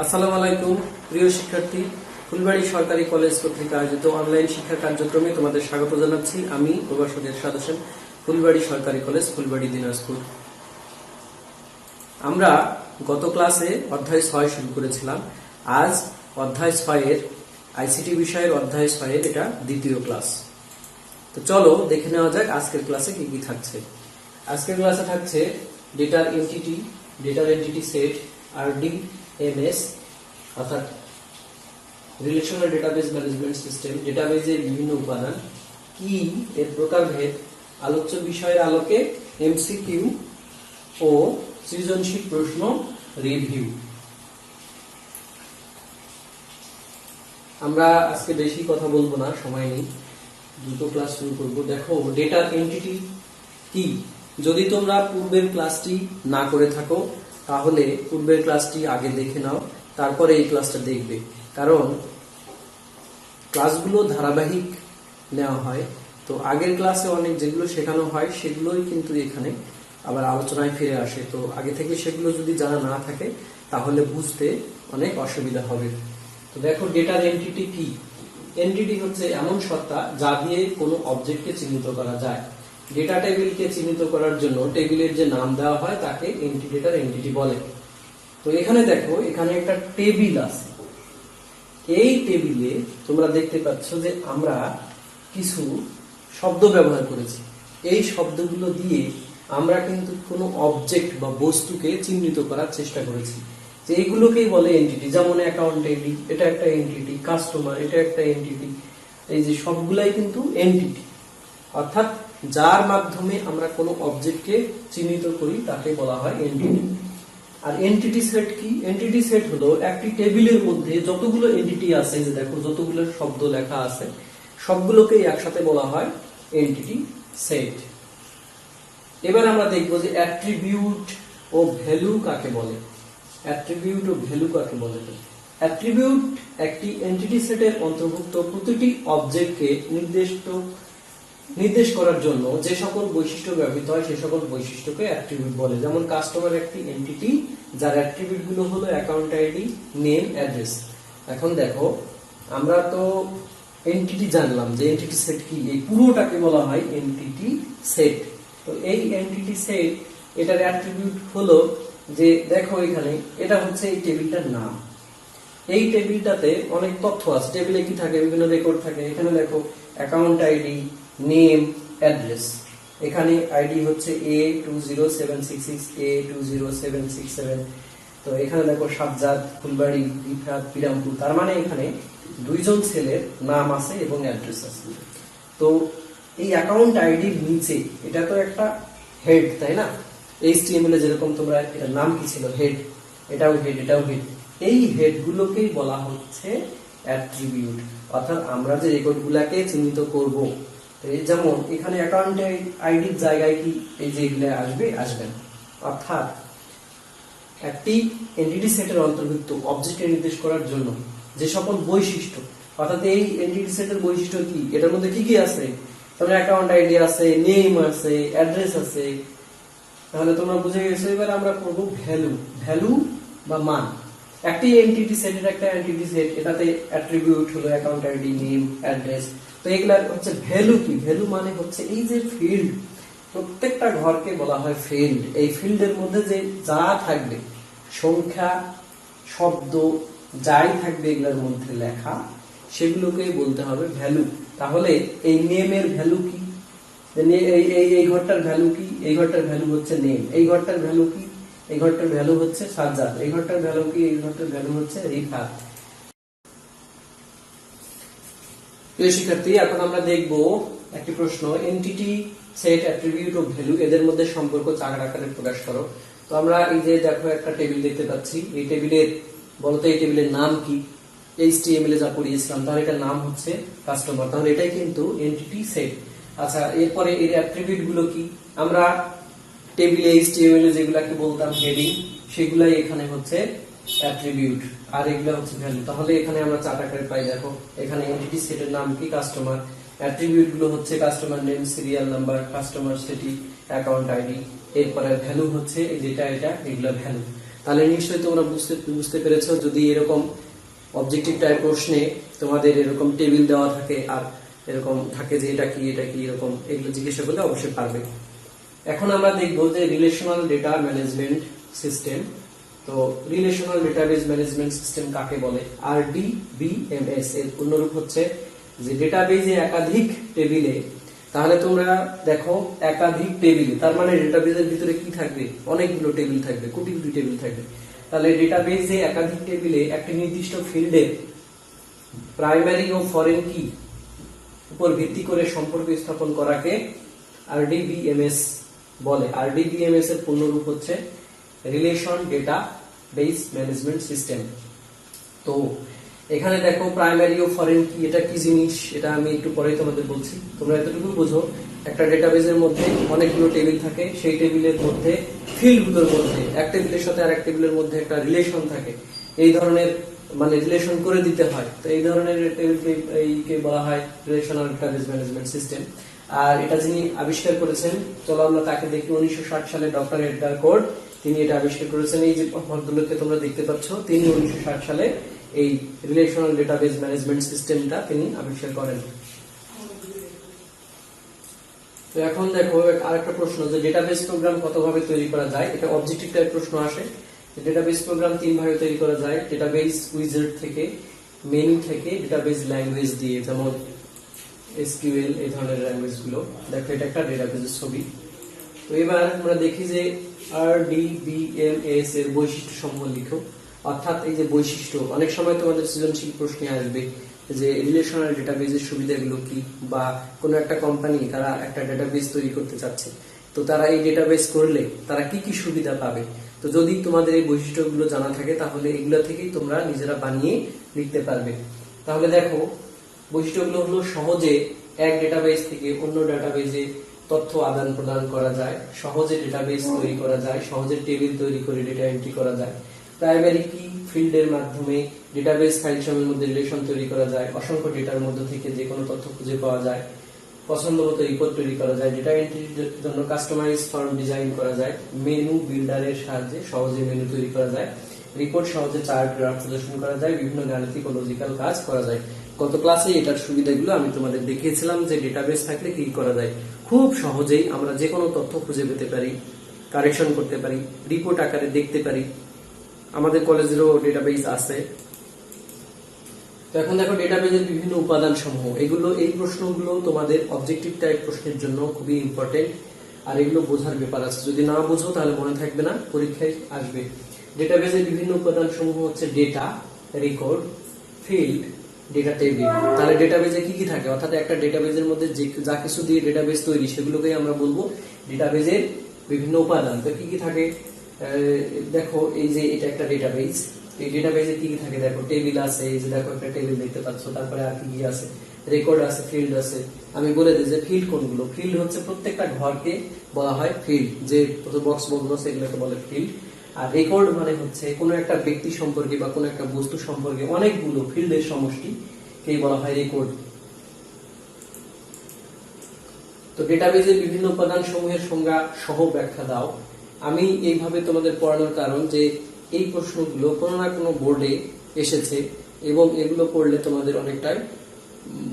আসসালামু আলাইকুম প্রিয় শিক্ষার্থী, ফুলবাড়ী সরকারি কলেজ কর্তৃক আয়োজিত অনলাইন শিক্ষা কার্যক্রমে তোমাদের স্বাগত জানাচ্ছি। আমি প্রভাষক এরশাদ হোসেন, ফুলবাড়ী সরকারি কলেজ, ফুলবাড়ী, দিনাজপুর। আমরা গত ক্লাসে অধ্যায় 6 শুরু করেছিলাম। আজ অধ্যায় 6 এর আইসিটি বিষয়ের অধ্যায় 6 এর এটা দ্বিতীয় ক্লাস। তো চলো দেখে নেওয়া যাক আজকের ক্লাসে কি কি থাকছে। আজকের ক্লাসে থাকছে ডেটার এন্টিটি সেট, RDMS অর্থাৎ রিলেশনাল ডেটাবেস ম্যানেজমেন্ট সিস্টেম, ডেটাবেজের বিভিন্ন উপাদান, কি এর প্রকারভেদ, আলোচ্য বিষয়ের আলোকে এমসিকিউ ও সৃজনশীল প্রশ্ন রিভিউ। আমরা আজকে বেশি কথা বলবো না, সময় নেই, দুটো ক্লাস শুরু করবো। দেখো, ডেটার এন্টিটি কি, যদি তোমরা পূর্বের ক্লাসটি না করে থাকো তাহলে পূর্বের ক্লাসটি আগে দেখে নাও, তারপরে এই ক্লাসটা দেখবে। কারণ ক্লাসগুলো ধারাবাহিক নেওয়া হয়, তো আগের ক্লাসে অনেক যেগুলো শেখানো হয় সেগুলোই কিন্তু এখানে আবার আলোচনায় ফিরে আসে। তো আগে থেকে সেগুলো যদি জানা না থাকে তাহলে বুঝতে অনেক অসুবিধা হবে। তো দেখো, ডেটার এন্টিটি কি। এন্টিটি হচ্ছে এমন সত্তা যা দিয়ে কোনো অবজেক্টকে চিহ্নিত করা যায়। ডেটা টেবিলকে চিহ্নিত করার জন্য টেবিলের যে নাম দেওয়া হয় তাকে ডেটার এন্টিটি বলে। তো এখানে দেখো, এখানে একটা টেবিল আছে। এই টেবিলে তোমরা দেখতে পাচ্ছ যে আমরা কিছু শব্দ ব্যবহার করেছি। এই শব্দগুলো দিয়ে আমরা কিন্তু কোনো অবজেক্ট বা বস্তুকে চিহ্নিত করার চেষ্টা করেছি, যে এইগুলোকেই বলে এন্টিটি। যেমন অ্যাকাউন্ট এন্টিটি, এটা একটা এন্টিটি, কাস্টমার এটা একটা এন্টিটি। এই যে সবগুলাই কিন্তু এন্টিটি, অর্থাৎ যার মাধ্যমে আমরা কোনো অবজেক্টকে চিহ্নিত করি তাকে বলা হয় এন্টিটি। আর এন্টিটি সেট কি? এন্টিটি সেট হলো একটি টেবিলের মধ্যে যতগুলো এন্টিটি আছে, যে দেখো যতগুলো শব্দ লেখা আছে সবগুলোকে একসাথে বলা হয় এন্টিটি সেট। এবার আমরা দেখব যে অ্যাট্রিবিউট ও ভ্যালু কাকে বলে। অ্যাট্রিবিউট ও ভ্যালু কাকে বলে? অ্যাট্রিবিউট একটি এন্টিটি সেটের অন্তর্ভুক্ত প্রতিটি অবজেক্টকে নির্দেশ করার জন্য যে সকল বৈশিষ্ট্য ব্যবহৃত হয় সে সকল বৈশিষ্ট্যকে অ্যাট্রিবিউট বলে। যেমন কাস্টমার একটি এন্টিটি যার অ্যাট্রিবিউট গুলো হলো অ্যাকাউন্ট আইডি, নেম, অ্যাড্রেস। এখন দেখো, আমরা তো এন্টিটি জানলাম যে এন্টিটি সেট কি, এই পুরোটাকে বলা হয় এন্টিটি সেট। তো এই এন্টিটি সেট, এটার অ্যাট্রিবিউট হলো যে দেখো এখানে এটা হচ্ছে এই টেবিলটার নাম। এই টেবিলটাতে অনেক তথ্য আছে। টেবিলে কি থাকে? বিভিন্ন রেকর্ড থাকে। এখানে দেখো অ্যাকাউন্ট আইডি, নেম, অ্যাড্রেস। এখানে আইডি হচ্ছে A20766 A20767। তো এখানে দেখো সাজ্জাদ, ফুলবাড়ি, রিফাত, বিরামপুর। তার মানে এখানে দুইজন ছেলের নাম আছে এবং অ্যাড্রেস আছে। তো এই অ্যাকাউন্ট আইডির নিচে এটা তো একটা হেড, তাই না? HTML এ যেরকম তোমরা এটার নাম কি ছিল, হেড, এটাও হেড, এটাও হেড। এই হেড গুলোকেই বলা হচ্ছে অ্যাট্রিবিউট, অর্থাৎ আমরা যে রেকর্ড গুলাকে চিহ্নিত করব। যেমন এখানে অ্যাকাউন্ট আইডির জায়গায় কি এই যে এগুলো আসবে না। অর্থাৎ একটি এন্টিটি সেটের অন্তর্ভুক্ত অবজেক্টকে নির্দেশ করার জন্য যে সকল বৈশিষ্ট্য, অর্থাৎ এই এন্টিটি সেটের বৈশিষ্ট্য কি, এটার মধ্যে কি কি আছে? তাহলে অ্যাকাউন্ট আইডি আছে, নেম আছে, অ্যাড্রেস আছে। তাহলে তোমরা বুঝে গেছো। এবার আমরা করব ভ্যালু বা মান। একটি এন্টিটি সেটের একটা এন্টিটি সেট, এটাতে অ্যাট্রিবিউট হলো অ্যাকাউন্ট আইডি, নেম, অ্যাড্রেস। তো এগুলা হচ্ছে ভ্যালু। কি ভ্যালু? মানে হচ্ছে এই যে ফিল্ড, প্রত্যেকটা ঘরকে বলা হয় ফিল্ড। এই ফিল্ডের মধ্যে যে যা থাকবে, সংখ্যা, শব্দ, যাই থাকবে এগুলোর মধ্যে লেখা, সেগুলোকে বলতে হবে ভ্যালু। তাহলে এই নেমের ভ্যালু কি? এই ঘরটার ভ্যালু কি? এই ঘরটার ভ্যালু হচ্ছে নেম। এই ঘরটার ভ্যালু কি? এই ঘরটার ভ্যালু হচ্ছে সাজ্জাদ। এই ঘরটার ভ্যালু কি? এই ঘরটার ভ্যালু হচ্ছে রিফাত। প্রিয় শিক্ষার্থী, এখন আমরা দেখব একটি প্রশ্ন, এন্টিটি সেট, অ্যাট্রিবিউট ও ভ্যালু এদের মধ্যে সম্পর্ক চার আকারে প্রকাশ করো। তো আমরা এই যে দেখো একটা টেবিল দেখতে পাচ্ছি। এই টেবিলের বলতো এই টেবিলের নাম কি? HTML এ যা পড়িয়েছিলাম, তাহলে এটার নাম হচ্ছে কাস্টমার। তাহলে এটাই কিন্তু এন্টিটি সেট। আচ্ছা, এরপরে এর অ্যাট্রিবিউট গুলো কি? আমরা টেবিলে HTML এ যেগুলাকে বলতাম হেডিং, সেগুলাই এখানে হচ্ছে অ্যাট্রিবিউট, আর এগুলা হচ্ছে ভ্যালু। তাহলে এখানে আমরা চার আকারে পাই। দেখো এখানে এন্টিটি সেটের নাম কি? কাস্টমার। অ্যাট্রিবিউট গুলো হচ্ছে customer name, serial number, customer city, account ID. এরপরে ভ্যালু হচ্ছে যেটা এটা, এগুলা ভ্যালু। তাহলে নিশ্চয়ই তোমরা বুঝতে পেরেছো, যদি এরকম অবজেক্টিভ টাইপ প্রশ্নে তোমাদের এরকম টেবিল দেওয়া থাকে আর এরকম থাকে যে এটা কি এরকম এগুলো জিজ্ঞাসা করলে অবশ্যই পারবে। এখন আমরা দেখবো যে রিলেশনাল ডেটা ম্যানেজমেন্ট সিস্টেম। তো রিলেশনাল ডেটাবেজ ম্যানেজমেন্ট সিস্টেম কাকে বলে? RDBMS এর পূর্ণরূপ হচ্ছে যে ডেটাবেজে একাধিক টেবিলে, তাহলে তোমরা দেখো একাধিক টেবিলে, তার মানে ডেটাবেজের ভিতরে কি থাকবে? অনেকগুলো টেবিল থাকবে, কোটি কোটি টেবিল থাকবে। তাহলে ডেটাবেজে একাধিক টেবিলে একটি নির্দিষ্ট ফিল্ডে প্রাইমারি ও ফরেন কি উপর ভিত্তি করে সম্পর্ক স্থাপন করাকে RDBMS বলে। RDBMS এর পূর্ণরূপ হচ্ছে relation data base management system. তো এখানে দেখো প্রাইমারি ও ফরেন কি, এটা কি জিনিস এটা আমি একটু পরেই তোমাদের বলছি। তোমরা এতটুকু বুঝো, একটা ডেটাবেজের মধ্যে অনেকগুলো টেবিল থাকে, সেই টেবিলের মধ্যে ফিল্ডগুলোর মধ্যে এক টেবিলের সাথে আরেক টেবিলের মধ্যে একটা রিলেশন থাকে, এই ধরনের মানে রিলেশন করে দিতে হয়। তো এই ধরনের টেবিলকে এইকে বলা হয় রিলেশনাল ডেটাবেজ ম্যানেজমেন্ট সিস্টেম। আর এটা যিনি আবিষ্কার করেছেন, চলো আমরা তাকে দেখি। 1960 সালে ডক্টর এডগার কোড তিনি এটা আবিষ্কার করেছেন। এই যে ভদ্রলোককে তোমরা দেখতে পাচ্ছ, তিনি 1960 সালে এই রিলেশনাল ডেটাবেজ ম্যানেজমেন্ট সিস্টেমটা তিনি আবিষ্কার করেন। তো এখন দেখো আরেকটা প্রশ্ন, যে ডেটাবেজ প্রোগ্রাম কতভাবে তৈরি করা যায়? এটা অবজেক্টিভ টাইপ প্রশ্ন আসে। ডেটাবেজ প্রোগ্রাম তিন ভাবে তৈরি করা যায়: ডেটাবেজ উইজার্ড থেকে, মেনু থেকে, ডেটাবেজ ল্যাঙ্গুয়েজ দিয়ে, যেমন SQL এই ধরনের ল্যাঙ্গুয়েজ গুলো। দেখো এটা একটা ডেটাবেজের ছবি। তো এবার আমরা দেখি যে RDBMS এর বৈশিষ্ট্য সমূহ লিখো। অর্থাৎ এই যে বৈশিষ্ট্য, অনেক সময় তোমাদের সৃজনশীল প্রশ্নে আসবে যে রিলেশনাল ডেটাবেজের সুবিধাগুলো কি, বা কোনো একটা কোম্পানি তারা একটা ডেটাবেজ তৈরি করতে চাচ্ছে, তো তারা এই ডেটাবেজ করলে তারা কি কি সুবিধা পাবে। তো যদি তোমাদের এই বৈশিষ্ট্যগুলো জানা থাকে তাহলে এগুলো থেকেই তোমরা নিজেরা বানিয়ে লিখতে পারবে। তাহলে দেখো বৈশিষ্ট্যগুলো হলো: সহজে এক ডেটাবেজ থেকে অন্য ডেটাবেজে তথ্য আদান প্রদান করা যায়, সহজে ডেটাবেজ তৈরি করা যায়, সহজে টেবিল তৈরি করে ডেটা এন্ট্রি করা যায়, প্রাইমারি কি ফিল্ডের মাধ্যমে ডেটাবেজ ফাইল সমূহের মধ্যে রিলেশন তৈরি করা যায়, অসংখ্য ডেটার মধ্যে থেকে যে কোনো তথ্য খুঁজে পাওয়া যায়, পছন্দমতো রিপোর্ট তৈরি করা যায়, ডেটা এন্ট্রির জন্য কাস্টমাইজ ফর্ম ডিজাইন করা যায়, মেনু বিল্ডারের সাহায্যে সহজে মেনু তৈরি করা যায়, রিপোর্ট সহজে চার্ট গ্রাফ প্রদর্শন করা যায়, বিভিন্ন গাণিতিক ও লজিক্যাল কাজ করা যায়। গত ক্লাসে এটার সুবিধাগুলো আমি তোমাদের দেখিয়েছিলাম যে ডেটাবেস থাকলে কি করা যায়। খুব সহজেই আমরা যে কোনো তথ্য খুঁজে পেতে পারি, কারেকশন করতে পারি, রিপোর্ট আকারে দেখতে পারি। আমাদের কলেজেরও ডেটাবেস আছে। তো এখন দেখো ডেটাবেজের বিভিন্ন উপাদান সমূহ, এগুলো এই প্রশ্নগুলো তোমাদের অবজেক্টিভ টাইপ প্রশ্নের জন্য খুবই ইম্পর্টেন্ট। আর এগুলো বোঝার ব্যাপার আছে, যদি না বোঝো তাহলে মনে থাকবে না, পরীক্ষায় আসবে। ডেটাবেজের বিভিন্ন উপাদান সমূহ হচ্ছে data, record, field, data table. তাহলে ডেটাবেজে কি কি থাকে, অর্থাৎ একটা ডেটাবেজের মধ্যে যা কিছু দিয়ে ডেটাবেজ তৈরি সেগুলোকেই আমরা বলবো ডেটাবেজের বিভিন্ন উপাদান। তো কি কি থাকে দেখো, এই যে এটা একটা ডেটাবেজ, এই ডেটাবেজে কি কি থাকে দেখো, টেবিল আছে, এই যে দেখো একটা টেবিল দেখতে পাচ্ছ, তারপরে আর কি কি আছে, রেকর্ড আছে, ফিল্ড আছে। আমি বলে দিই যে ফিল্ড কোনগুলো। ফিল্ড হচ্ছে প্রত্যেকটা ঘরকে বলা হয় ফিল্ড, যে বক্স বন্ধ সেগুলোকে বলে ফিল্ড। আর রেকর্ড মানে হচ্ছে কোনো একটা ব্যক্তি সম্পর্কে বা কোনো একটা বস্তু সম্পর্কে অনেকগুলো ফিল্ডের সমষ্টি কে বলা হয় রেকর্ড। তো ডেটাবেজের বিভিন্ন উপাদান সমূহের সংজ্ঞা সহ ব্যাখ্যা দাও। আমি এইভাবে তোমাদের পড়ানোর কারণ যে এই প্রশ্নগুলো কোনো না কোনো বোর্ডে এসেছে এবং এগুলো পড়লে তোমাদের অনেকটাই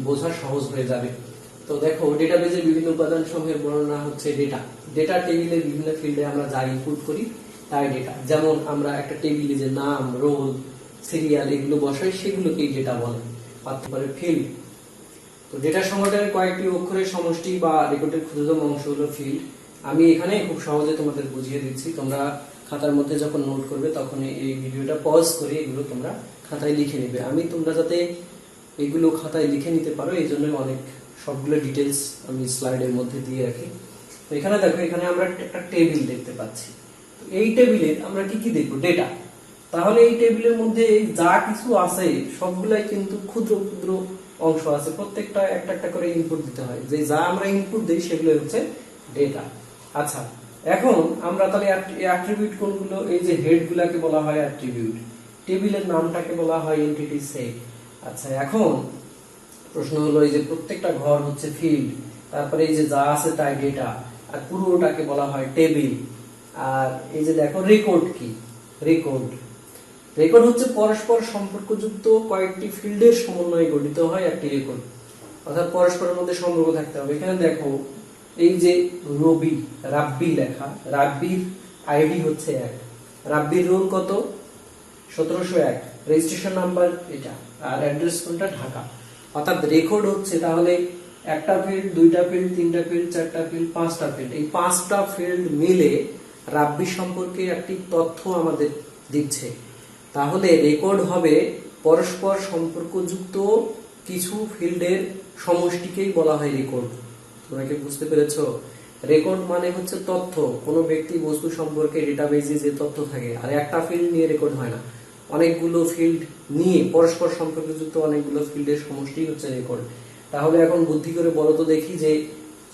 বোঝা সহজ হয়ে যাবে। তো দেখো ডেটাবেজের বিভিন্ন উপাদান সমূহের বর্ণনা হচ্ছে ডেটা। ডেটা টেবিলের বিভিন্ন ফিল্ডে আমরা যা ইনপুট করি তাই ডেটা। যেমন আমরা একটা টেবিলে যে নাম, রোল, সিরিয়াল এগুলো বসাই সেগুলোকেই ডেটা বলে। তারপরে ফিল্ড, তো ডেটা সংগঠনের কয়েকটি অক্ষরের সমষ্টি বা রেকর্ডের ক্ষুদ্রতম অংশ হলো ফিল্ড। আমি এখানে খুব সহজে তোমাদের বুঝিয়ে দিচ্ছি, তোমরা খাতার মধ্যে যখন নোট করবে তখন এই ভিডিওটা পজ করে এগুলো তোমরা খাতায় লিখে নেবে। আমি তোমরা যাতে এগুলো খাতায় লিখে নিতে পারো এই জন্য অনেক সবগুলো ডিটেলস আমি স্লাইডের মধ্যে দিয়ে রাখি। তো এখানে দেখো, এখানে আমরা একটা টেবিল দেখতে পাচ্ছি। এই টেবিলে আমরা কি কি দেখবো, ডেটা। তাহলে এই টেবিলের মধ্যে যা কিছু আছে সবগুলাই কিন্তু ক্ষুদ্র ক্ষুদ্র অংশ আছে, প্রত্যেকটা একটা একটা করে ইনপুট দিতে হয়। যে যা আমরা ইনপুট দিই সেগুলো হচ্ছে ডেটা। আচ্ছা, এখন আমরা তাহলে অ্যাট্রিবিউট কোনগুলো, এই যে হেড গুলাকে বলা হয় অ্যাট্রিবিউট, টেবিলের নামটাকে বলা হয় এন্টিটি সেট। আচ্ছা, এখন প্রশ্ন হলো এই যে প্রত্যেকটা ঘর হচ্ছে ফিল্ড, তারপরে এই যে যা আছে তাই ডেটা, আর পুরোটাকে বলা হয় টেবিল। আর এই যে দেখো রেকর্ড কি, রেকর্ড। রেকর্ড হচ্ছে পরস্পর সম্পর্কযুক্ত কয়েকটি ফিল্ডের সমন্বয়ে গঠিত হয় একটি রেকর্ড। অর্থাৎ পরস্পরের মধ্যে সম্পর্ক থাকতে হবে। এখানে দেখো এই যে রাব্বি লেখা, রাব্বির আইডি হচ্ছে 1, রাব্বির রোল কত 1701, রেজিস্ট্রেশন নাম্বার এটা, আর অ্যাড্রেস কোনটা ঢাকা। অর্থাৎ রেকর্ড হচ্ছে তাহলে একটা ফিল্ড, দুইটা ফিল্ড, তিনটা ফিল্ড, চারটা ফিল্ড, পাঁচটা ফিল্ড, এই পাঁচটা ফিল্ড মিলে রাব্বি সম্পর্কে একটি তথ্য আমাদের দিচ্ছে। তাহলে রেকর্ড হবে পরস্পর সম্পর্কযুক্ত কিছু ফিল্ডের সমষ্টিকেই বলা হয় রেকর্ড। তোমরা কি বুঝতে পেরেছো? রেকর্ড মানে হচ্ছে তথ্য, কোনো ব্যক্তি বস্তু সম্পর্কে ডেটাবেজে যে তথ্য থাকে। আর একটা ফিল্ড নিয়ে রেকর্ড হয় না, অনেকগুলো ফিল্ড নিয়ে পরস্পর সম্পর্কযুক্ত অনেকগুলো ফিল্ডের সমষ্টি হচ্ছে রেকর্ড। তাহলে এখন বুদ্ধি করে বলো তো দেখি যে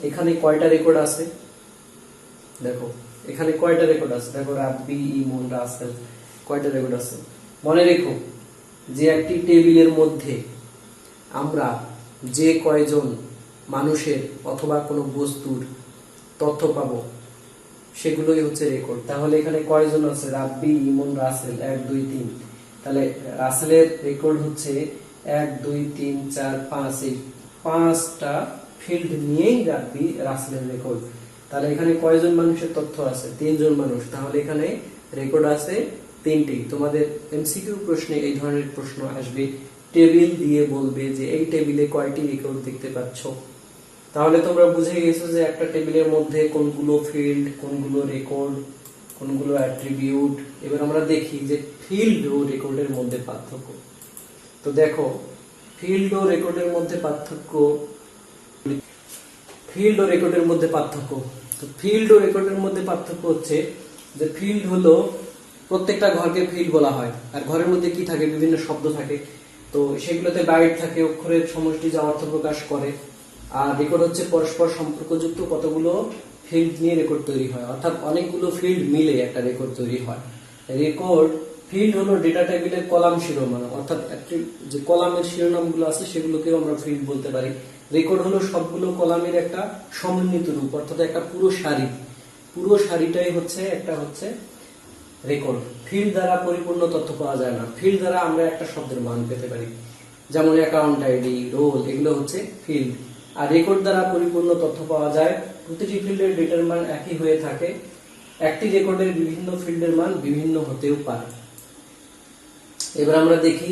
এখানে কয়টা রেকর্ড আছে। দেখো এখানে কয়টা রেকর্ড আছে, দেখো রাব্বি, ইমন, রাসেল, কয়টা রেকর্ড আছে। মনে রেখো যে একটি টেবিলের মধ্যে আমরা যে কয়জন মানুষের অথবা কোনো বস্তুর তথ্য পাবো সেগুলোই হচ্ছে রেকর্ড। তাহলে এখানে কয়জন আছে, রাব্বি, ইমন, রাসেল, 1 2 3। তাহলে রাসেলের রেকর্ড হচ্ছে 1 2 3 4 5, এই 5টা ফিল্ড নিয়েই রাব্বি রাসেলের রেকর্ড। তাহলে এখানে কয়জন মানুষের তথ্য আছে, 3 জন মানুষ। তাহলে এখানে রেকর্ড আছে 3টি। তোমাদের এমসিকিউ প্রশ্নে এই ধরনের প্রশ্ন আসবে, টেবিল দিয়ে বলবে যে এই টেবিলে কয়টি রেকর্ড দেখতে পাচ্ছ। তাহলে তোমরা বুঝে গেছো যে একটা টেবিলের মধ্যে কোনগুলো ফিল্ড, কোনগুলো রেকর্ড, কোনগুলো অ্যাট্রিবিউট। এবার আমরা দেখি যে ফিল্ড ও রেকর্ডের মধ্যে পার্থক্য। তো দেখো ফিল্ড ও রেকর্ডের মধ্যে পার্থক্য, ফিল্ড ও রেকর্ডের মধ্যে পার্থক্য। তো ফিল্ড ও রেকর্ডের মধ্যে পার্থক্য হচ্ছে যে ফিল্ড হলো প্রত্যেকটা ঘরকে ফিল্ড বলা হয়, আর ঘরের মধ্যে কি থাকে, বিভিন্ন শব্দ থাকে। তো সেগুলোতে বাইট থাকে, অক্ষরের সমষ্টি যা অর্থ প্রকাশ করে। আর রেকর্ড হচ্ছে পরস্পর সম্পর্কযুক্ত কতগুলো ফিল্ড নিয়ে রেকর্ড তৈরি হয়, অর্থাৎ অনেকগুলো ফিল্ড মিলে একটা রেকর্ড তৈরি হয়। রেকর্ড ফিল্ড হলো ডেটা টেবিলের কলাম শিরোনাম, অর্থাৎ যে কলামের শিরোনামগুলো আছে সেগুলোকেও আমরা ফিল্ড বলতে পারি। রেকর্ড হলো সবগুলো কলামের একটা সমন্বিত রূপ, অর্থাৎ একটা পুরো সারি, পুরো সারিটাই হচ্ছে একটা হচ্ছে রেকর্ড। ফিল্ড দ্বারা পরিপূর্ণ তথ্য পাওয়া যায় না, ফিল্ড দ্বারা আমরা একটা শব্দের মান পেতে পারি, যেমন অ্যাকাউন্ট আইডি, রোল, এগুলো হচ্ছে ফিল্ড। আর রেকর্ড দ্বারা পরিপূর্ণ তথ্য পাওয়া যায়, প্রতিটি ফিল্ডের ডেটার মান একই হয়ে থাকে, একটি রেকর্ডের বিভিন্ন ফিল্ডের মান বিভিন্ন হতেও পারে। এবার আমরা দেখি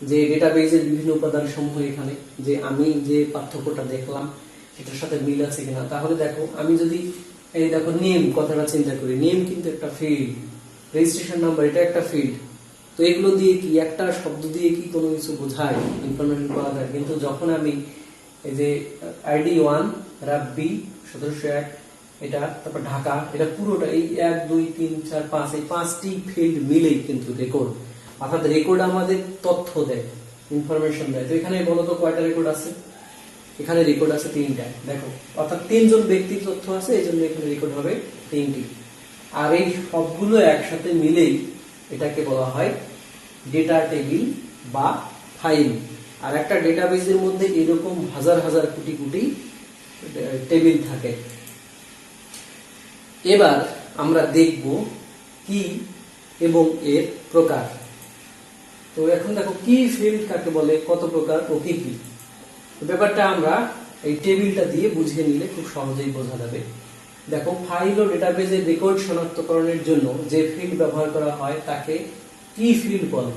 যে ডেটাবেজের বিভিন্ন উপাদান সমূহ এখানে, যে আমি যে পার্থক্যটা দেখলাম সেটার সাথে মিল আছে কিনা। তাহলে দেখো আমি যদি এই দেখো নেম কথাটা চিন্তা করি, নেম কিন্তু একটা ফিল্ড, রেজিস্ট্রেশন নাম্বার এটা একটা ফিল্ড। তো এগুলো দিয়ে কি একটা শব্দ দিয়ে কি কোনো কিছু বোঝায়, ইনফরমেশন পাওয়া যায়। কিন্তু যখন আমি এই যে আইডি 1 রাব্বি 1701 এটা, তারপর ঢাকা, এটা পুরোটা এই 1 2 3 4 5 এই 5টি ফিল্ড মিলেই কিন্তু রেকর্ড। অর্থাৎ রেকর্ড আমাদের তথ্য দেয়, ইনফরমেশন দেয়। তো এখানে বলো তো কয়টা রেকর্ড আছে, এখানে রেকর্ড আছে 3টা। দেখো অর্থাৎ 3 জন ব্যক্তির তথ্য আছে, এই জন্য এখানে রেকর্ড হবে 3টি। আর এই সবগুলো একসাথে মিলেই এটাকে বলা হয় ডেটা টেবিল বা ফাইল। আর একটা ডেটাবেজের মধ্যে এরকম হাজার হাজার কোটি কোটি টেবিল থাকে। এবার আমরা দেখব কি এবং এর প্রকার। তো এখন দেখো কি ফিল্ড কাকে বলে, কত প্রকার ও কি কি, ব্যাপারটা আমরা এই টেবিলটা দিয়ে বুঝিয়ে নিলে খুব সহজেই বোঝা যাবে। দেখো ফাইল ও ডেটাবেজের রেকর্ড শনাক্তকরণের জন্য যে ফিল্ড ব্যবহার করা হয় তাকে কি ফিল্ড বলে।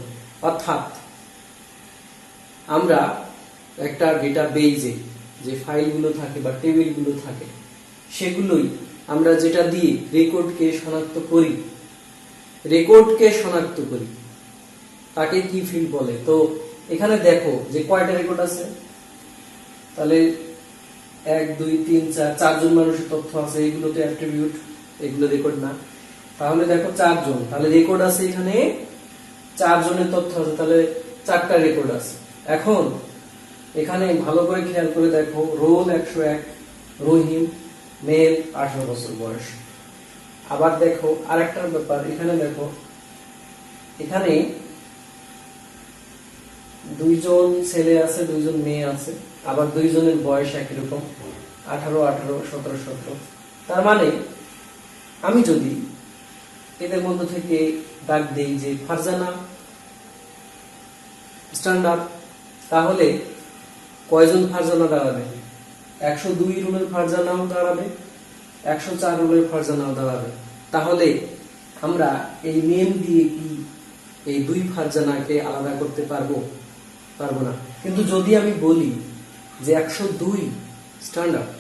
অর্থাৎ আমরা একটা ডেটাবেজে যে ফাইলগুলো থাকে বা টেবিলগুলো থাকে সেগুলোই আমরা যেটা দিয়ে রেকর্ডকে শনাক্ত করি, তাকে কি ফিল্ড বলে। তো এখানে দেখো যে কয়টা রেকর্ড আছে, তাহলে 1 2 3 4 4জন মানুষের তথ্য আছে, এগুলো তো অ্যাট্রিবিউট, এগুলো রেকর্ড না। তাহলে দেখো 4 জন, তাহলে রেকর্ড আছে এখানে 4 জনের তথ্য আছে, তাহলে 4টা রেকর্ড আছে। এখন এখানে ভালো করে খেয়াল করে দেখো, রোল 101, রহিম মেল 18 বছর বয়স। আবার দেখো আরেকটা ব্যাপার, এখানে দেখো এখানে 2 জন ছেলে আছে, 2 জন মেয়ে আছে, আবার 2 জনের বয়স একই রকম, 18 18 17 17। তার মানে আমি যদি এদের মধ্যে থেকে ডাক দেই যে ফারজানা স্ট্যান্ডার্ড, তাহলে কয়জন ফারজানা দাঁড়াবে? 102 রুলের ফারজানাও দাঁড়াবে, 104 রুলের ফারজানাও দাঁড়াবে। তাহলে আমরা এই নেম দিয়ে কি এই দুই ফারজানাকে আলাদা করতে পারবো? পারবো না। কিন্তু যদি আমি বলি যে 102 স্ট্যান্ডার্ড,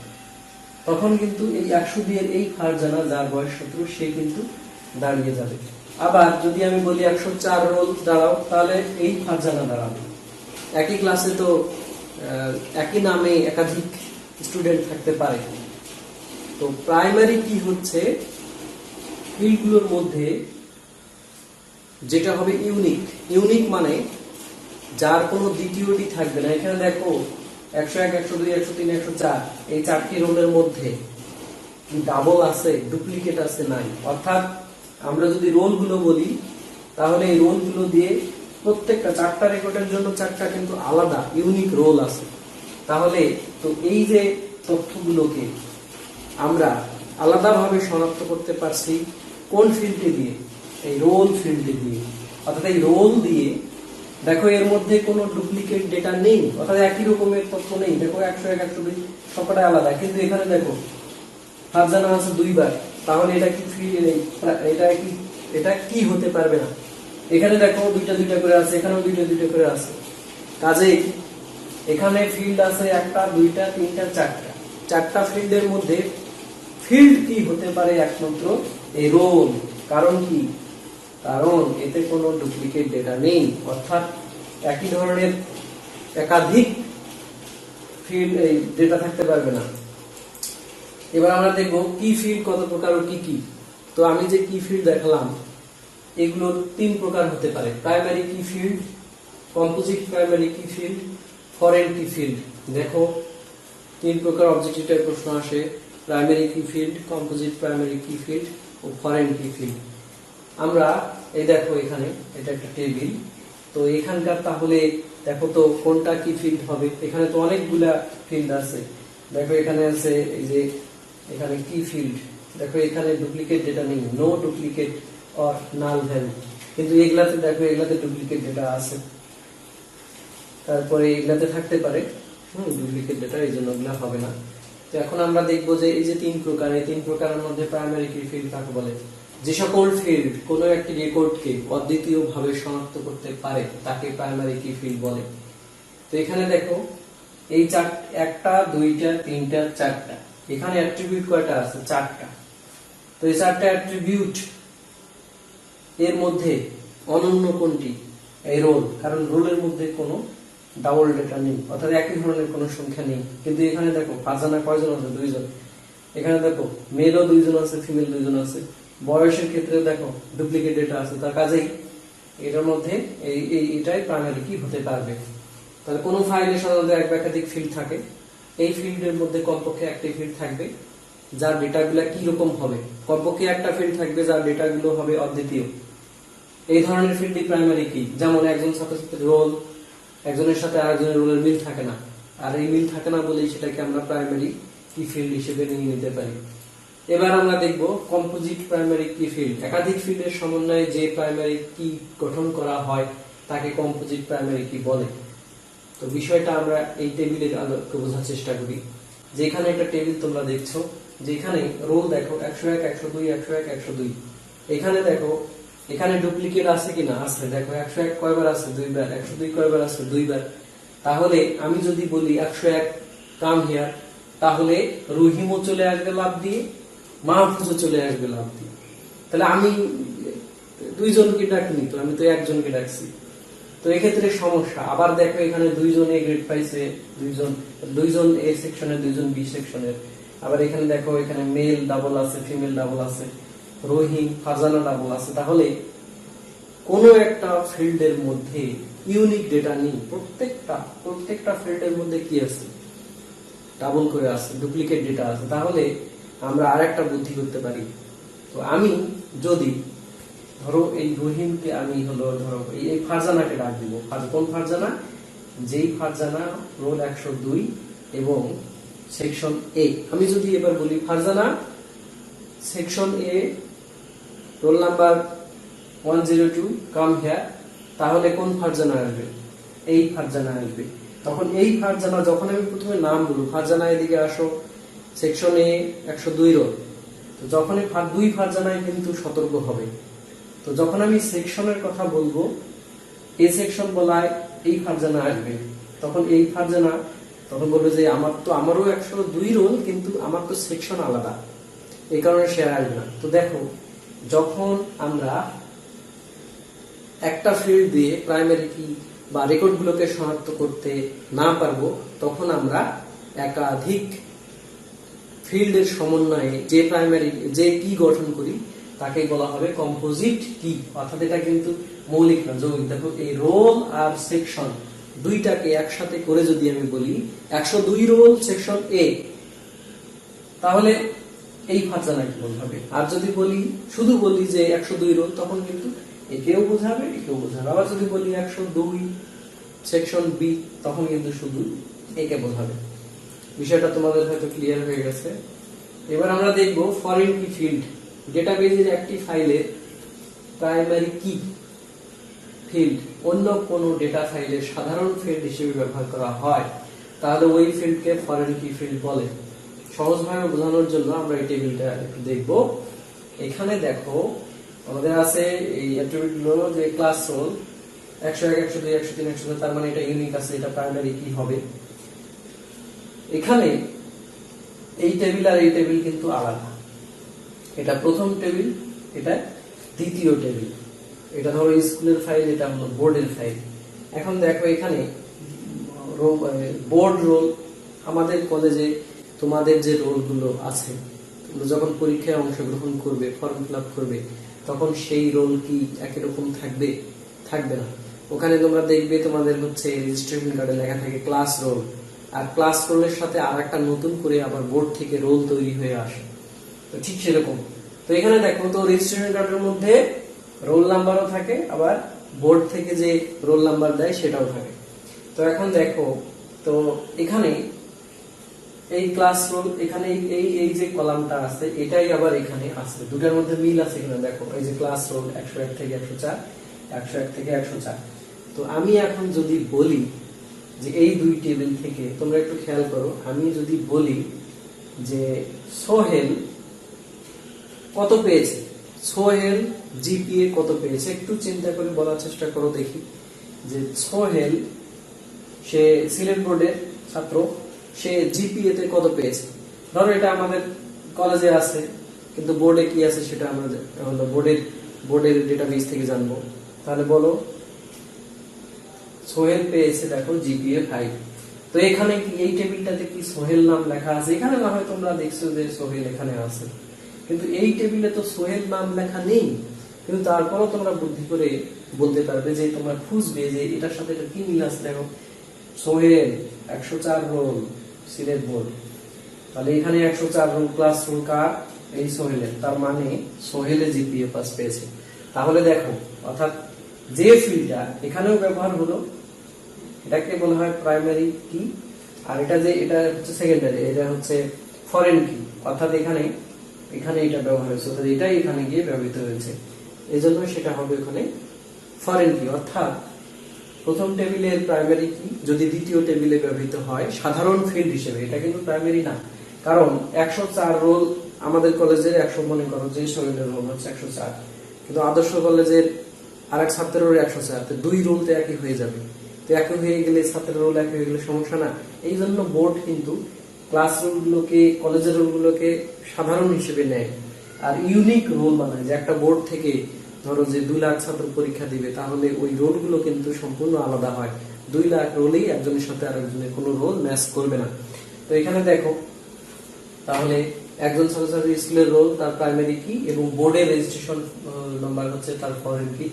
তখন কিন্তু এই 102 এর এই ফারজানা যার বয়স 17 সে কিন্তু দাঁড়িয়ে যাবে। আবার যদি আমি বলি 104 রোল দাঁড়াও, তাহলে এই ফারজানা দাঁড়াবে। একই ক্লাসে তো একই নামে একাধিক স্টুডেন্ট থাকতে পারে। তো প্রাইমারি কি হচ্ছে, ফিল্ডগুলোর মধ্যে যেটা হবে ইউনিক। ইউনিক মানে যার কোনো দ্বিতীয়টি থাকবে না। এখানে দেখো 101, 102, 103, 104 এই 4টি রোলের মধ্যে ডাবল আছে, ডুপ্লিকেট আছে নাই। অর্থাৎ আমরা যদি রোলগুলো বলি, তাহলে এই রোলগুলো দিয়ে প্রত্যেকটা 4টা রেকর্ডের জন্য 4টা কিন্তু আলাদা ইউনিক রোল আছে। তাহলে তো এই যে তথ্যগুলোকে আমরা আলাদাভাবে শনাক্ত করতে পারছি কোন ফিল্ডে দিয়ে? এই রোল ফিল্ডে দিয়ে। অর্থাৎ এই রোল দিয়ে দেখো এর মধ্যে কোনো ডুপ্লিকেট ডেটা নেই, অর্থাৎ একই রকমের তথ্য নেই। দেখো 101, 102 সবকটা আলাদা, কিন্তু এখানে দেখো ফারজানা আছে 2 বার, তাহলে এটা কি এটা কি হতে পারবে না। এখানে দেখো 2টা 2টা করে আছে, এখানেও 2টা 2টা করে আছে। কাজেই এখানে ফিল্ড আছে 1টা 2টা 3টা 4টা। 4টা ফিল্ডের মধ্যে ফিল্ড কি হতে পারে? একমাত্র এই রোল। কারণ কি? কারণ এতে কোনো ডুপ্লিকেট ডেটা নেই, অর্থাৎ একই ধরনের একাধিক ফিল্ড এই ডেটা থাকতে পারবে না। এবার আমরা দেখব কি ফিল্ড কত প্রকার ও কি কি। তো আমি যে কি ফিল্ড দেখালাম, এগুলো 3 প্রকার হতে পারে: প্রাইমারি কি ফিল্ড, কম্পোজিট প্রাইমারি কি ফিল্ড, ফরেন কি ফিল্ড। দেখো 3 প্রকার অবজেক্টিভ টাইপ প্রশ্ন আসে: প্রাইমারি কি ফিল্ড, কম্পোজিট প্রাইমারি কি ফিল্ড ও ফরেন কি ফিল্ড। আমরা এই দেখো এখানে এটা একটা টেবিল। তো এখানকার তাহলে দেখো তো কোনটা কি ফিল্ড হবে। এখানে তো অনেকগুলা ফিল্ড আছে। দেখো এখানে আছে এই যে এখানে কি ফিল্ড। দেখো এখানে ডুপ্লিকেট ডেটা নেই, no duplicate or null value. কিন্তু এগুলাতে দেখো এগুলাতে ডুপ্লিকেট ডেটা আছে। তারপরে এগুলাতে থাকতে পারে ডুপ্লিকেট ডেটা, এই জন্য এগুলা হবে না। তো এখন আমরা দেখবো যে এই যে 3 প্রকার, এই 3 প্রকারের মধ্যে প্রাইমারি কি ফিল্ড কাকে বলে? যে সকল ফিল্ড কোনো একটি রেকর্ডকে অদ্বিতীয় ভাবে শনাক্ত করতে পারে তাকে প্রাইমারি কি ফিল্ড বলে। তো এখানে দেখো এই 1টা 2টা 3টা 4টা, এখানে অ্যাট্রিবিউট কয়টা আছে? 4টা। তো এই 4টা অ্যাট্রিবিউট এর মধ্যে অনন্য কোনটি? এই রোল। কারণ রোলের মধ্যে কোনো ডাবল ডেটা নেই, অর্থাৎ একই ধরনের কোনো সংখ্যা নেই। কিন্তু এখানে দেখো ফারজানা কয়জন আছে? 2 জন। এখানে দেখো মেলও 2 জন আছে, ফিমেল 2 জন আছে। বয়সের ক্ষেত্রে দেখো ডুপ্লিকেট ডেটা আছে। তার কাজেই এটার মধ্যে এটাই প্রাইমারি কি হতে পারবে। তাহলে কোনো ফাইলে সাধারণত এক বা একাধিক ফিল্ড থাকে। এই ফিল্ডের মধ্যে কমপক্ষে একটি ফিল্ড থাকবে যার ডেটাগুলো কি রকম হবে। কমপক্ষে একটা ফিল্ড থাকবে যার ডেটাগুলো হবে অদ্বিতীয়। এই ধরনের ফিল্ডই প্রাইমারি কি। যেমন একজন ছাত্রছাত্রীর রোল একজনের সাথে আরেকজনের রোলের মিল থাকে না, আর এই মিল থাকে না বলেই সেটাকে আমরা প্রাইমারি কি ফিল্ড হিসেবে নিয়ে নিতে পারি। এবার আমরা দেখব কম্পোজিট প্রাইমারি কি ফিল্ড। একাধিক ফিল্ডের সমন্বয়ে যে প্রাইমারি কি গঠন করা হয় তাকে কম্পোজিট প্রাইমারি কি বলে। তো বিষয়টা আমরা এই টেবিলের আলোকে বোঝার চেষ্টা করি। যেখানে একটা টেবিল তোমরা দেখছো, যেখানে রোল দেখো 101, 102, 101, 102। এখানে দেখো এখানে ডুপ্লিকেট আছে কিনা? আছে। দেখো 101 কয়বার আছে? 2 বার। 102 কয়বার আছে? 2 বার। তাহলে আমি যদি বলি 101 কাম হিয়ার, তাহলে রহিমও চলে আসবে লাভ দিয়ে, মাহফুজও চলে আসবে লাভ দিয়ে। তাহলে আমি 2 জনকে ডাকিনি, তো আমি তো 1 জনকে ডাকছি। তো এক্ষেত্রে সমস্যা। আবার দেখো এখানে 2 জন এ গ্রেড পাইছে, 2 জন এ সেকশনের, 2 জন বি সেকশনের। আবার এখানে দেখো এখানে মেল ডাবল আছে, ফিমেল ডাবল আছে, রহিম ফারজানা ডাবল আছে। তাহলে কোনো একটা ফিল্ডের মধ্যে ইউনিক ডেটা নেই। প্রত্যেকটা ফিল্ডের মধ্যে কি আছে? ডাবল করে আছে, ডুপ্লিকেট ডেটা আছে। তাহলে আমরা আরেকটা বুদ্ধি করতে পারি। তো আমি যদি ধরো এই রহিমকে আমি ধরো এই ফারজানাকে ডাক দিব। কোন ফারজানা? যেই ফারজানা রোল 102 এবং সেকশন এ। আমি যদি এবার বলি Farzana section A roll number 102 come here, তাহলে কোন ফারজানা আসবে? এই ফারজানা আসবে। তখন এই ফারজানা যখন আমি প্রথমে নাম বলবো, ফারজানা এদিকে আসো, সেকশন এ 102 রোল, তো যখনই দুই ফারজানায় কিন্তু সতর্ক হবে। তো যখন আমি সেকশনের কথা বলবো, এ সেকশন বলায় এই ফারজানা আসবে, তখন এই ফারজানা তখন বলবে যে আমারও 102 রোল, কিন্তু আমার তো সেকশন আলাদা, এই কারণে সে আসবে না। তো দেখো, যখন আমরা একটা ফিল্ড দিয়ে প্রাইমারি কি বা রেকর্ডগুলোকে শনাক্ত করতে না পারবো, তখন আমরা একাধিক ফিল্ডের সমন্বয়ে যে প্রাইমারি যে কি গঠন করি তাকে বলা হবে কম্পোজিট কি। অর্থাৎ এটা কিন্তু মৌলিক না, যৌগিক। দেখো, এই রোল আর সেকশন দুইটাকে একসাথে করে যদি আমি বলি 102 রোল সেকশন এ, তাহলে এই ফারজানা কি বোঝাবে। আর যদি বলি শুধু বলি যে 102 রোল, তখন কিন্তু একেও বোঝাবে একেও বোঝাবে। আবার যদি বলি 102 সেকশন বি, তখন কিন্তু শুধু একে বোঝাবে। বিষয়টা তোমাদের হয়তো ক্লিয়ার হয়ে গেছে। এবার আমরা দেখব ফরেন কি ফিল্ড। ডেটাবেজের একটি ফাইলের প্রাইমারি কি ফিল্ড অন্য কোন ডেটা ফাইলের সাধারণ ফিল্ড হিসেবে ব্যবহার করা হয়, তাহলে ওই ফিল্ডকে ফরেন কি ফিল্ড বলে। সহজভাবে বোঝানোর জন্য আমরা এই টেবিলটা একটু দেখব। এখানে দেখো, আমাদের আছে এই অ্যাট্রিবিউটগুলো, যে ক্লাস রোল 101 102 103 104, তার মানে এটা ইউনিক আছে, এটা প্রাইমারি কি হবে। এখানে এই টেবিল আর এই টেবিল কিন্তু আলাদা। এটা প্রথম টেবিল, এটা দ্বিতীয় টেবিল। এটা ধরো স্কুলের ফাইল, এটা হলো বোর্ডের ফাইল। এখন দেখো, এখানে বোর্ড রোল, আমাদের কলেজে তোমাদের যে রোলগুলো আছে, তোমরা যখন পরীক্ষায় অংশগ্রহণ করবে, ফর্ম ফিল আপ করবে, তখন সেই রোল কি একই রকম থাকবে? থাকবে না। ওখানে তোমরা দেখবে তোমাদের হচ্ছে রেজিস্ট্রেশন কার্ডে লেখা থাকে ক্লাস রোল, আর ক্লাস রোলের সাথে আর একটা নতুন করে আবার বোর্ড থেকে রোল তৈরি হয়ে আসে। তো ঠিক সেরকম, তো এখানে দেখো, তো রেজিস্ট্রেশন কার্ডের মধ্যে রোল নাম্বারও থাকে, আবার বোর্ড থেকে যে রোল নাম্বার দেয় সেটাও থাকে। তো এখন দেখো, তো এখানে এই ক্লাস রোল, এখানে এই যে কলামটা আছে, এটাই আবার এখানে আছে, দুটার মধ্যে মিল আছে কিনা দেখো। এই যে ক্লাস রোল 101 থেকে 104, 101 থেকে 104। তো আমি এখন যদি বলি যে এই দুই টেবিল থেকে, তোমরা একটু খেয়াল করো, আমি যদি বলি যে সোহেল কত পেয়েছে, সোহেল জিপিএ কত পেয়েছে, একটু চিন্তা করে বলার চেষ্টা করো দেখি। যে সোহেল, সে সিলেট বোর্ডের ছাত্র, সে জিপিএ তে কত পেয়েছে। ধরো এটা আমাদের কলেজে আছে, কিন্তু বোর্ডে কি আছে সেটা আমরা হলো বোর্ডের ডেটাবেস থেকে জানবো। তাহলে বলো, সোহেল পেয়েছে দেখো জিপিএ 5। তো এখানে কি এই টেবিলটাতে কি সোহেল নাম লেখা আছে? এখানে না হয় তোমরা দেখছো যে সোহেল এখানে আছে, কিন্তু এই টেবিলে তো সোহেল নাম লেখা নেই। কিন্তু তারপরও তোমরা বুদ্ধি করে বলতে পারবে, যে তোমরা খুঁজবে যে এটার সাথে এটা কি মিল আছে। দেখো, সোহেল 104 রোল সিলেট বোর্ড, তাহলে এখানে 104 রোল ক্লাস রোল কার? এই সোহেলের। তার মানে সোহেলে জিপিএ পাস পেয়েছে। তাহলে দেখো, অর্থাৎ যে ফিল্ডটা এখানেও ব্যবহার হলো, এটাকে বলা হয় প্রাইমারি কি, আর এটা হচ্ছে সেকেন্ডারি, এটা হচ্ছে ফরেন কি। অর্থাৎ এখানে এটা ব্যবহার হয়েছে, অর্থাৎ এটাই এখানে গিয়ে ব্যবহৃত হয়েছে, এই জন্য সেটা হবে ওখানে ফরেন কি। অর্থাৎ প্রথম টেবিলের প্রাইমারি কি যদি দ্বিতীয় টেবিলে ব্যবহৃত হয় সাধারণ ফিল্ড হিসেবে, এটা কিন্তু প্রাইমারি না। কারণ 104 রোল আমাদের কলেজের 100, মনে করো যে সোহেলের রোল হচ্ছে 104, কিন্তু আদর্শ কলেজের আরেক ছাত্রের রোল 104, তো দুই রোল তো একই হয়ে যাবে। তো একই হয়ে গেলে ছাত্রের রোল একই হয়ে গেলে সমস্যা না। এই জন্য বোর্ড কিন্তু ক্লাস রোলগুলোকে, কলেজের রোলগুলোকে সাধারণ হিসেবে নেয়, আর ইউনিক রোল বানায়। যে একটা বোর্ড থেকে ধরো যে 2 লাখ ছাত্র পরীক্ষা দিবে, তাহলে ওই রোলগুলো কিন্তু সম্পূর্ণ আলাদা হয়। 2 লাখ রোলেই একজনের সাথে আরেকজনের কোনো রোল ম্যাচ করবে না। তো এখানে দেখো, তাহলে একজন ছাত্রছাত্রী স্কুলের রোল তার প্রাইমারি কি, এবং বোর্ডের রেজিস্ট্রেশন নাম্বার হচ্ছে তার ফরেন কি।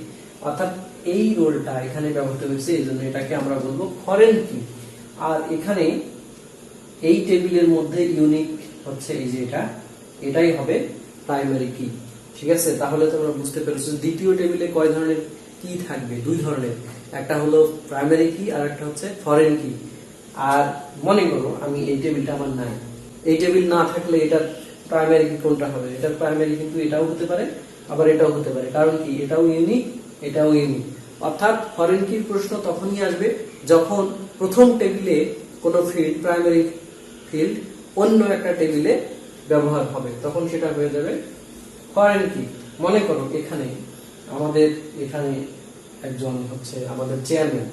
অর্থাৎ এই রোলটা এখানে ব্যবহৃত হয়েছে, এই জন্য এটাকে আমরা বলবো ফরেন কি। আর এখানে এই টেবিলের মধ্যে ইউনিক হচ্ছে এই যে এটাই হবে প্রাইমারি কি। ঠিক আছে, তাহলে তোমরা বুঝতে পেরেছো দ্বিতীয় টেবিলে কয় ধরনের কি থাকবে? 2 ধরনের, একটা হলো প্রাইমারি কি আর একটা হচ্ছে ফরেন কি। আর মনে করো আমি এই টেবিলটা আমার নাই, এই টেবিল না থাকলে এটার প্রাইমারি কি কোনটা হবে? এটার প্রাইমারি কিন্তু এটাও হতে পারে, আবার এটাও হতে পারে। কারণ কি, এটাও ইউনিক, এটাও ইউনিক। অর্থাৎ ফরেন কির প্রশ্ন তখনই আসবে যখন প্রথম টেবিলে কোনো ফিল্ড, প্রাইমারি ফিল্ড অন্য একটা টেবিলে ব্যবহার হবে, তখন সেটা হয়ে যাবে ফরেন কি। মনে করো এখানে এখানে একজন হচ্ছে আমাদের চেয়ারম্যান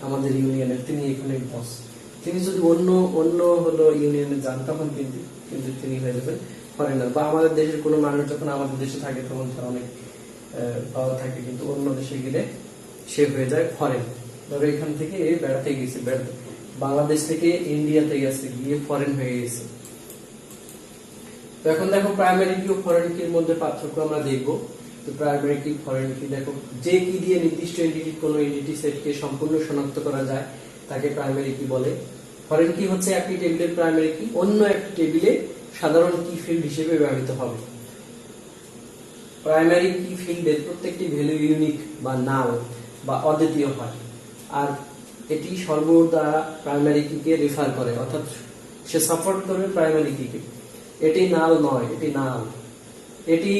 আমাদের ইউনিয়নের, তিনি এখানে বস। তিনি যদি অন্য অন্য হলো ইউনিয়নে যান, তখন কিন্তু কিন্তু তিনি হয়ে যাবেন ফরেনার। বা আমাদের দেশের কোনো মানুষ যখন আমাদের দেশে থাকে, তখন তার অনেক পাওয়ার থাকে, কিন্তু অন্য দেশে গেলে সে হয়ে যায় ফরেন। ধরো এখান থেকে বেড়াতে গেছে, বাংলাদেশ থেকে ইন্ডিয়াতে গেছে, গিয়ে ফরেন হয়ে গেছে। তো এখন দেখো প্রাইমারি কি ও ফরেন কির মধ্যে পার্থক্য আমরা দেখবো। তো প্রাইমারি কি, ফরেন কি, দেখো যে কি দিয়ে নির্দিষ্ট এন্টিটি কোনো এন্টিটি সেটকে সম্পূর্ণ শনাক্ত করা যায় তাকে প্রাইমারি কি বলে। ফরেন কি হচ্ছে একটি টেবিলের প্রাইমারি কি অন্য একটি টেবিলে সাধারণ কি ফিল্ড হিসেবে ব্যবহৃত হবে। প্রাইমারি কি ফিল্ডের প্রত্যেকটি ভ্যালু ইউনিক বা নাল বা অদ্বিতীয় হয়, আর এটি সর্বদা প্রাইমারি কিকে রেফার করে, অর্থাৎ সে সাপোর্ট করবে প্রাইমারি কিকে। এটি নাল নয়, এটি নাল। এটি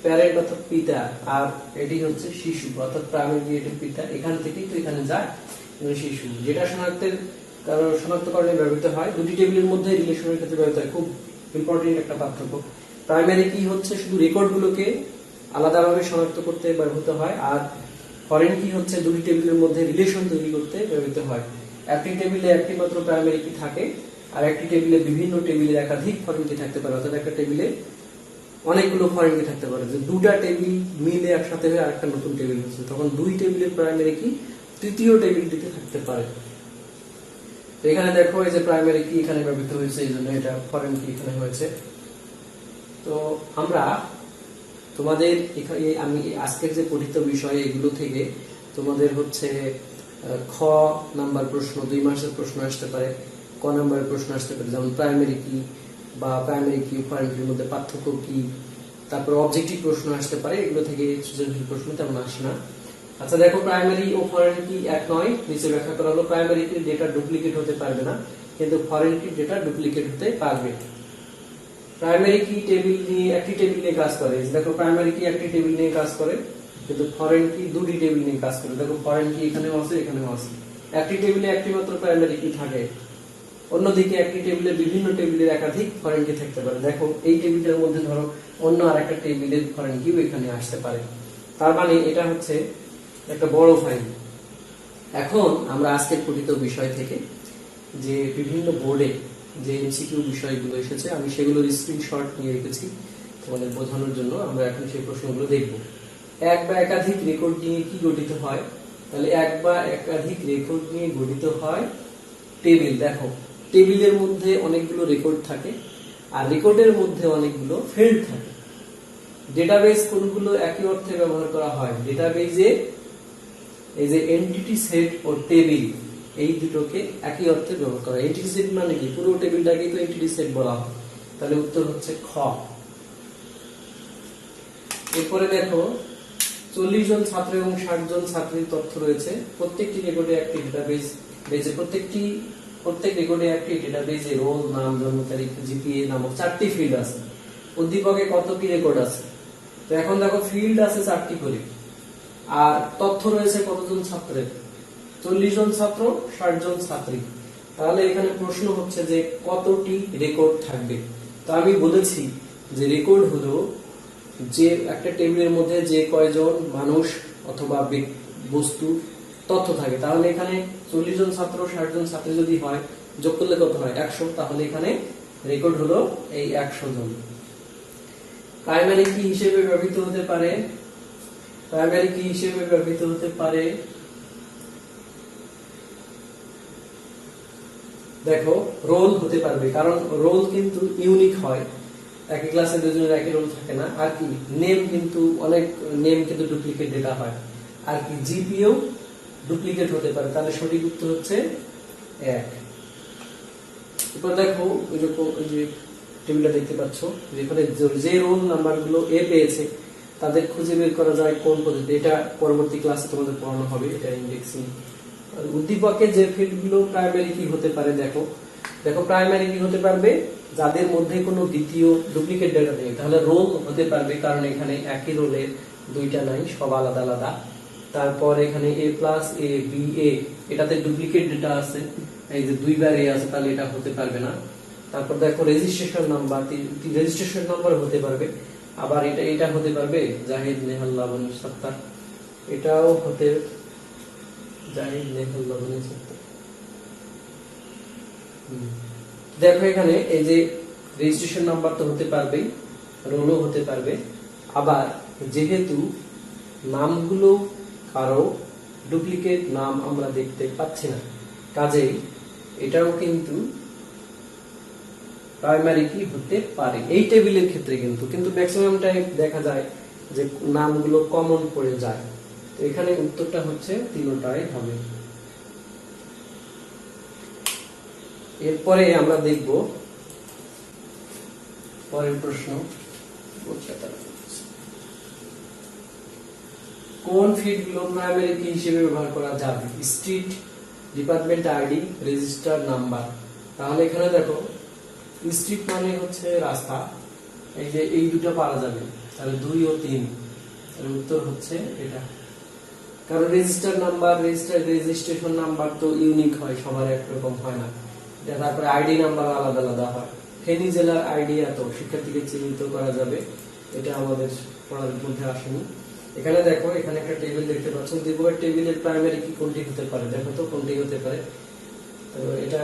প্যারেন্ট অর্থাৎ পিতা, আর এটি হচ্ছে শিশু অর্থাৎ প্রাইমারি কি এটি পিতা, এখান থেকেই তো এখানে যায় শিশু। যেটা শনাক্তকরণে ব্যবহৃত হয় দুটি টেবিলের মধ্যে রিলেশনের ক্ষেত্রে ব্যবহৃত হয়। খুব ইম্পর্টেন্ট একটা পার্থক্য। প্রাইমারি কি হচ্ছে শুধু রেকর্ডগুলোকে আলাদাভাবে শনাক্ত করতে ব্যবহৃত হয়, আর ফরেন কি হচ্ছে দুটি টেবিলের মধ্যে রিলেশন তৈরি করতে ব্যবহৃত হয়। একটি টেবিলে একটি মাত্র প্রাইমারি কি থাকে, আর একটি টেবিলে বিভিন্ন টেবিলে একাধিক ফরেন কি থাকতে পারে। অর্থাৎ একটা টেবিলে অনেকগুলো ফরেন কি থাকতে পারে, যে দুটা টেবিল মিলে একসাথে হয়ে আরেকটা নতুন টেবিল হচ্ছে, তখন দুই টেবিলের প্রাইমারি কি তৃতীয় টেবিলটিতে থাকতে পারে। তো এখানে দেখো এই যে প্রাইমারি কি এখানে ব্যবহৃত হয়েছে, এই জন্য এটা ফরেন কি এখানে হয়েছে। তো আমরা তোমাদের এখানে আমি আজকের যে পঠিত বিষয় এগুলো থেকে তোমাদের হচ্ছে খ নাম্বার প্রশ্ন, 2 মাসের প্রশ্ন আসতে পারে, ক নাম্বারের প্রশ্ন আসতে পারে, যেমন প্রাইমারি কি বা প্রাইমারি কি ফরেন কির মধ্যে পার্থক্য কি, তারপর অবজেক্টিভ প্রশ্ন আসতে পারে। এগুলো থেকে সৃজনশীল প্রশ্ন তেমন আসে না। আচ্ছা দেখো, প্রাইমারি ও ফরেন কি এক নয়, নিচে ব্যাখ্যা করা হলো। প্রাইমারি কি ডেটা ডুপ্লিকেট হতে পারবে না, কিন্তু ফরেন কি ডেটা ডুপ্লিকেট হতে পারবে। প্রাইমারি কি টেবিল নিয়ে একটি টেবিল নিয়ে কাজ করে, দেখো প্রাইমারি কি একটি টেবিল নিয়ে কাজ করে, কিন্তু ফরেন কি দুটি টেবিল নিয়ে কাজ করে। দেখো ফরেন কি এখানেও আছে, এখানেও আছে। একটি টেবিলে একটি মাত্র প্রাইমারি কি থাকে, অন্যদিকে একটি টেবিলে বিভিন্ন টেবিলের একাধিক ফরেন কি থাকতে পারে। দেখো এই টেবিলটার মধ্যে ধরো অন্য আরেকটা টেবিলের ফরেন কিও এখানে আসতে পারে, তার মানে এটা হচ্ছে একটা বড় ফাইল। এখন আমরা আজকের পঠিত বিষয় থেকে যে বিভিন্ন বোর্ডে যে এমসিকিউ বিষয়গুলো এসেছে, আমি সেগুলোর স্ক্রিনশট নিয়ে রেখেছি তোমাদের বোঝানোর জন্য। আমরা এখন সেই প্রশ্নগুলো দেখব। এক বা একাধিক রেকর্ড নিয়ে কি গঠিত হয়, তাহলে এক বা একাধিক রেকর্ড নিয়ে গঠিত হয় টেবিল। দেখো টেবিলের মধ্যে অনেকগুলো রেকর্ড থাকে, আর রেকর্ডের মধ্যে অনেকগুলো ফিল্ড থাকে। ডেটাবেজ কোনগুলো একই অর্থে ব্যবহার করা হয়, ডেটাবেজে এই যে এন্টিটি সেট ও টেবিল এই দুটোকে একই অর্থে ব্যবহার করা হয়। এন্টিটি সেট মানে কি, পুরো টেবিলটাকেই তো এন্টিটি সেট বলা হয়। তাহলে উত্তর হচ্ছে খ। এরপরে দেখো 40 জন ছাত্র এবং 60 জন ছাত্রীর তথ্য রয়েছে। প্রত্যেকটি রেকর্ডে একটি ডেটাবেজ রয়েছে। প্রত্যেক রেকর্ডে একটি ডেটাবেজে রোল, নাম, জন্ম তারিখ, জিপিএ নামক 4টি ফিল্ড আছে। উদ্দীপকে কতটি রেকর্ড আছে? তো এখন দেখো ফিল্ড আছে 4টি করে, আর তথ্য রয়েছে কতজন ছাত্রের? 40 জন ছাত্র, 60 জন ছাত্রী। তাহলে এখানে প্রশ্ন হচ্ছে যে কতটি রেকর্ড থাকবে। তো আমি বলেছি যে রেকর্ড হলো যে একটা টেবিলের মধ্যে যে কয়জন মানুষ অথবা বস্তু তথ্য থাকে। তাহলে এখানে 40 জন ছাত্র, 60 জন ছাত্রী যদি হয়, যোগ করলে কত হয়? 100। তাহলে এখানে রেকর্ড হলো এই 100 জন। প্রাইমারি কি হিসেবে ব্যবহৃত হতে পারে? প্রাইমারি কি হিসেবে ব্যবহৃত হতে পারে, দেখো রোল হতে পারবে, কারণ রোল কিন্তু ইউনিক হয়, একই ক্লাসে দুজনের একই রোল থাকে না। আর কি নেম, কিন্তু অনেক নেম কিন্তু ডুপ্লিকেট ডেটা হয়। আর কি জিপিও ডুপ্লিকেট হতে পারে। তাহলে সঠিক উত্তর হচ্ছে 1। এরপর দেখো ওই যে টেবিলটা দেখতে পাচ্ছ, যেখানে যে রোল নাম্বারগুলো এ পেয়েছে তাদের খুঁজে বের করা যায় কোন পদ্ধতি, এটা পরবর্তী ক্লাসে তোমাদের পড়ানো হবে, এটা ইন্ডেক্সিং। উদ্দীপকে যে ফিল্ডগুলো প্রাইমারি কি হতে পারে, দেখো দেখো প্রাইমারি কি হতে পারবে, যাদের মধ্যে কোনো দ্বিতীয় ডুপ্লিকেট ডেটা নেই। তাহলে রোল হতে পারবে, কারণ এখানে একই রোলের দুইটা নাই, সব আলাদা আলাদা। তারপর এখানে এ প্লাস এ বি এ, এটাতে ডুপ্লিকেট ডেটা আছে, এই যে দুইবার এ আছে, তাহলে এটা হতে পারবে না। তারপর দেখো রেজিস্ট্রেশন নাম্বার, রেজিস্ট্রেশন নাম্বার হতে পারবে। আবার এটা হতে পারবে জাহিদ নেহাল লাবণী সত্তার, এটাও হতে জাহিদ নেহাল লাবণী সত্তার। দেখো এখানে এই যে রেজিস্ট্রেশন নাম্বার তো হতে পারবেই, রোলও হতে পারবে। আবার যেহেতু নামগুলো কারো ডুপ্লিকেট নাম আমরা দেখতে পাচ্ছি না, কাজেই এটাও কিন্তু প্রাইমারি কি হতে পারে এই টেবিলের ক্ষেত্রে। কিন্তু ম্যাক্সিমাম টাইম দেখা যায় যে নামগুলো কমন পড়ে যায়। তো এখানে উত্তরটা হচ্ছে তিনটাই হবে। এরপরে আমরা দেখব পরের প্রশ্ন, কোন ফিল্ডগুলো প্রাইমারি কি হিসেবে ব্যবহার করা যাবে? Street, department ID, register number. তাহলে এখানে দেখো স্ট্রিট মানে হচ্ছে রাস্তা, এই যে এই দুটো পারা যাবে, তাহলে 2 ও 3, তাহলে উত্তর হচ্ছে এটা। কারণ রেজিস্টার নাম্বার, রেজিস্ট্রেশন নাম্বার তো ইউনিক হয়, সবার একরকম হয় না। তারপরে আইডি নাম্বার আলাদা আলাদা হয়। ফেনী জেলার আইডি এত শিক্ষার্থীকে চিহ্নিত করা যাবে, এটা আমাদের পড়ার মধ্যে আসেনি। এখানে দেখো, এখানে একটা টেবিল দেখতে পাচ্ছ, দ্বিতীয় টেবিলের প্রাইমারি কি কোনটি হতে পারে, দেখো তো কোনটি হতে পারে। তো এটা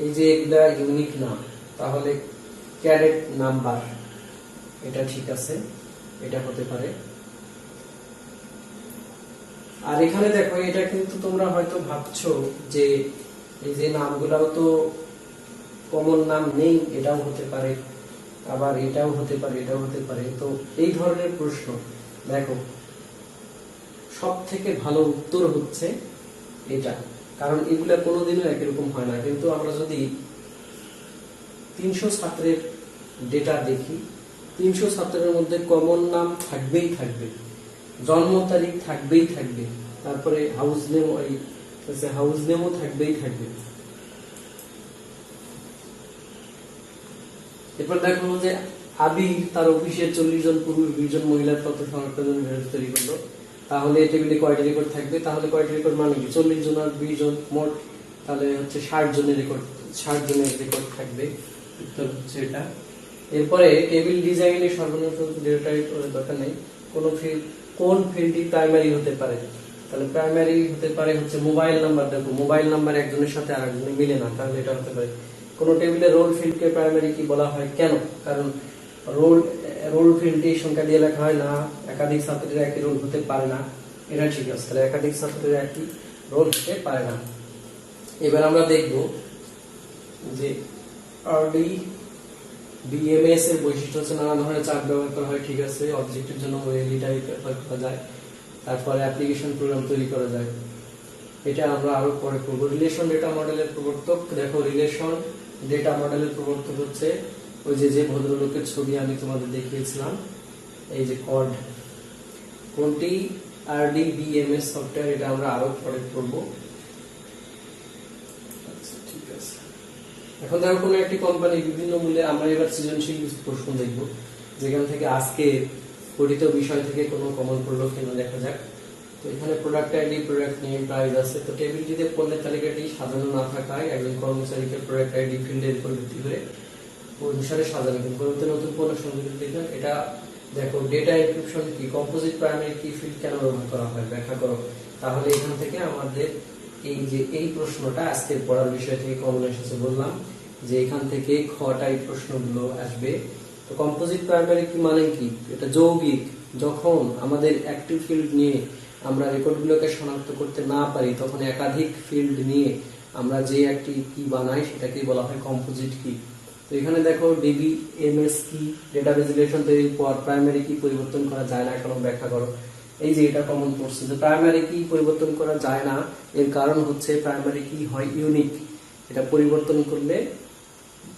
এই যে এগুলা ইউনিক নাম, তাহলে ক্যাডেট নাম্বার, এটা ঠিক আছে, এটা হতে পারে। আর এখানে দেখো, এটা কিন্তু তোমরা হয়তো ভাবছো যে এই যে নামগুলাও তো কমন নাম নেই, এটাও হতে পারে, আবার এটাও হতে পারে, এটাও হতে পারে। তো এই ধরনের প্রশ্ন দেখো সব থেকে ভালো উত্তর হচ্ছে এটা, কারণ এগুলা কোনোদিনও একই রকম হয় না। কিন্তু আমরা যদি 300 ছাত্রের ডেটা দেখি, 300 ছাত্রের মধ্যে কমন নাম থাকবেই থাকবে, জন্ম তারিখ থাকবেই থাকবে, তারপরে হাউস নেমও থাকবেই থাকবে। এরপর দেখো যে আবির তার অফিসে 40 জন পুরুষ 20 জন মহিলার তথ্য সংরক্ষণের জন্য তৈরি করলো। তাহলে এই টেবিলে কয়টি রেকর্ড থাকবে? তাহলে কয়টি রেকর্ড মানে কি, 40 জন আর 20 জন মোট, তাহলে হচ্ছে 60 জনের রেকর্ড, 60 জনের রেকর্ড থাকবে। উত্তর হচ্ছে এটা। এরপরে টেবিল ডিজাইনে সর্বনিম্ন ডেটা দরকার নেই। কোন ফিল্ডটি প্রাইমারি হতে পারে? তাহলে প্রাইমারি হতে পারে হচ্ছে মোবাইল নাম্বার। দেখো মোবাইল নাম্বার একজনের সাথে আরেকজনের মিলে না, তাহলে এটা হতে পারে। কোন টেবিলে রোল ফিল্ডকে প্রাইমারি কি বলা হয়, কেন? কারণ রোল ফিল্ডটি সংখ্যা দিয়ে লেখা হয় না, একাধিক ছাত্রের একই রোল হতে পারে না, এটা ঠিক আছে। তাহলে একাধিক ছাত্রের একই রোল হতে পারে না। এবার আমরা দেখব যে আরডি বিএমএস এর বৈশিষ্ট্য হচ্ছে নানা ধরনের চার্ট ব্যবহার করা হয়, ঠিক আছে। অবজেক্টের জন্য ওএলই টাইপ ব্যবহার করা যায়, তারপরে অ্যাপ্লিকেশন প্রোগ্রাম তৈরি করা যায়, এটা আমরা আরো পরে করব। রিলেশন ডেটা মডেলের প্রবর্তক, দেখো রিলেশন ডেটা মডেলের প্রবর্তক হচ্ছে ওই যে ভদ্রলোকের ছবি আমি তোমাদের দেখিয়েছিলাম, এই যে কড। কোনটি আরডি বিএমএস সফটওয়্যার, এটা আমরা আরো পরে করব। ঠিক আছে, এখন দেখো কোনো একটি কোম্পানি বিভিন্ন মূল্যে, আমরা এবার সৃজনশীল প্রশ্ন দেখব, যেখান থেকে আজকে পঠিত বিষয় থেকে কোনো কমন পড়লো কিনা দেখা যাক। তো এখানে product ID, product name, price আছে। তো টেবিলটিতে পণ্যের তালিকাটি সাজানো না থাকায় একজন কর্মচারীকে প্রোডাক্ট আইডি ফিল্ডের উপর ভিত্তি করে অনুসারে সাজানো। কিন্তু নতুন পণ্য সংযোজিত দেখবেন। এটা দেখো ডেটা এনক্রিপশন কি, কম্পোজিট প্রাইমারি কি ফিল্ড কেন ব্যবহার করা হয়, ব্যাখ্যা করো। তাহলে এখান থেকে আমাদের এই প্রশ্নটা আজকের পড়ার বিষয় থেকে কমন এসেছে, বললাম যে এখান থেকে খ টাইপ প্রশ্নগুলো আসবে। তো কম্পোজিট প্রাইমারি কি মানে কি, এটা যৌগিক। যখন আমাদের অ্যাক্টিভ ফিল্ড নিয়ে আমরা রেকর্ডগুলোকে শনাক্ত করতে না পারি, তখন একাধিক ফিল্ড নিয়ে আমরা যে একটি কি বানাই সেটাকেই বলা হয় কম্পোজিট কি। তো এখানে দেখো ডিবিএমএস কি, ডেটাবেজ রিলেশন তৈরির পর প্রাইমারি কি পরিবর্তন করা যায় না, কেন ব্যাখ্যা করো। এই যে এটা কমন পড়ছে যে প্রাইমারি কি পরিবর্তন করা যায় না, এর কারণ হচ্ছে প্রাইমারি কি হয় ইউনিক, এটা পরিবর্তন করলে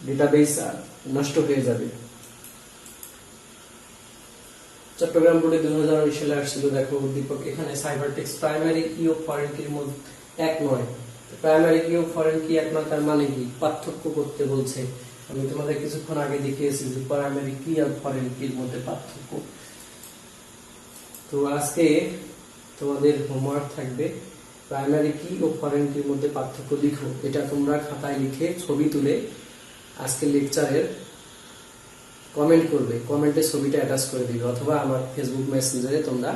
ডেটাবেস নষ্ট হয়ে যাবে। চট্টগ্রাম বোর্ডে 2019 সালে আসছিল, দেখো উদ্দীপক এখানে সাইবার টেক্সট প্রাইমারি কি ও ফরেন কির মধ্যে এক নয়। প্রাইমারি কি ও ফরেন কি এক মাত্রার মানে কি পার্থক্য করতে বলছে। আমি তোমাদের কিছুক্ষণ আগে দেখিয়েছি যে প্রাইমারি কি আর ফরেন কির মধ্যে পার্থক্য। তো আজকে তোমাদের হোমওয়ার্ক থাকবে প্রাইমারি কি ও ফরেন কির মধ্যে পার্থক্য লিখো। এটা তোমরা খাতায় লিখে ছবি তুলে আজকে লেকচারের কমেন্ট করবে, কমেন্টে ছবিটা অ্যাটাচ করে দিবে অথবা আমার ফেসবুক মেসেঞ্জারে তোমরা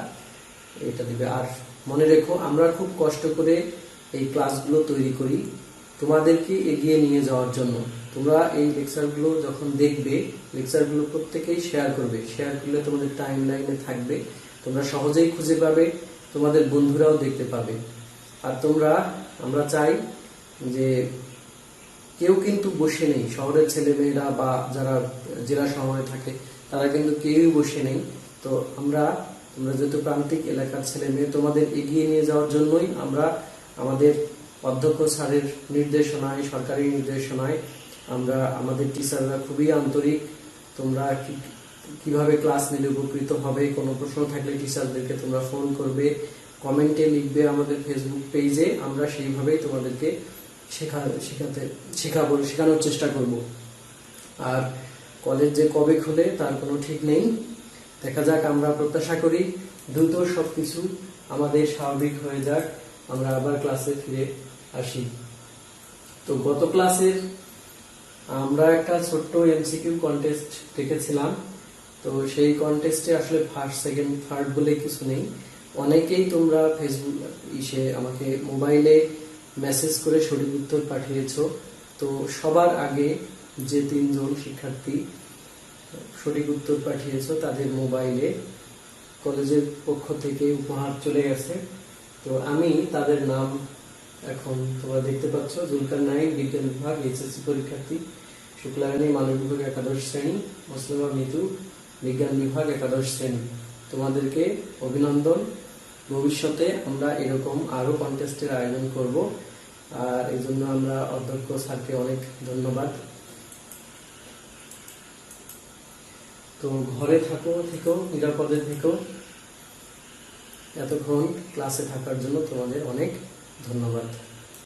এটা দিবে। আর মনে রেখো আমরা খুব কষ্ট করে এই ক্লাসগুলো তৈরি করি তোমাদেরকে এগিয়ে নিয়ে যাওয়ার জন্য। তোমরা এই লেকচারগুলো যখন দেখবে, লেকচারগুলো প্রত্যেকেই শেয়ার করবে, শেয়ার করলে তোমাদের টাইম লাইনে থাকবে, তোমরা সহজেই খুঁজে পাবে, তোমাদের বন্ধুরাও দেখতে পাবে। আর আমরা চাই যে কেউ কিন্তু বসে নেই, শহরের ছেলেমেয়েরা বা যারা জেলা শহরে থাকে তারা কিন্তু কেউই বসে নেই। তো তোমরা যেহেতু প্রান্তিক এলাকার ছেলে মেয়ে, তোমাদের এগিয়ে নিয়ে যাওয়ার জন্যই আমরা আমাদের অধ্যক্ষ স্যারের নির্দেশনায়, সরকারি নির্দেশনায় আমরা আমাদের টিচাররা খুবই আন্তরিক। তোমরা কিভাবে ক্লাস নিলে উপকৃত হবে, কোনো প্রশ্ন থাকলে টিচারদেরকে তোমরা ফোন করবে, কমেন্টে লিখবে আমাদের ফেসবুক পেজে, আমরা সেইভাবেই তোমাদেরকে শেখানোর চেষ্টা করব। আর কলেজ যে কবে খুলে তার কোনো ঠিক নেই, দেখা যাক। আমরা প্রত্যাশা করি দ্রুত সবকিছু আমাদের স্বাভাবিক হয়ে যাক, আমরা আবার ক্লাসে ফিরে আসি। তো গত ক্লাসের আমরা একটা ছোট্ট এমসিকিউ কন্টেস্ট রেখেছিলাম। তো সেই কন্টেস্টে আসলে ফার্স্ট সেকেন্ড থার্ড বলে কিছু নেই। অনেকেই তোমরা ফেসবুক আমাকে মোবাইলে মেসেজ করে সঠিক উত্তর পাঠিয়েছো। তো সবার আগে যে 3 জন শিক্ষার্থী সঠিক উত্তর পাঠিয়েছো তাদের মোবাইলে কলেজের পক্ষ থেকে উপহার চলে গেছে। তো আমি তাদের নাম এখন তোমরা দেখতে পাচ্ছ। জুলকার নাইক বিজ্ঞান বিভাগ এইচএসসি পরীক্ষার্থী, শুক্লারানী মানব বিভাগ একাদশ শ্রেণী, মুসলিমা মিতু বিজ্ঞান বিভাগ একাদশ শ্রেণী। তোমাদেরকে অভিনন্দন। ভবিষ্যতে আমরা এরকম আরো কন্টেস্টের আয়োজন করব, আর এই জন্য আমরা অধ্যক্ষ স্যারকে অনেক ধন্যবাদ। তো ঘরে থেকো নিরাপদে থেকো। এতক্ষণ ক্লাসে থাকার জন্য তোমাদের অনেক ধন্যবাদ।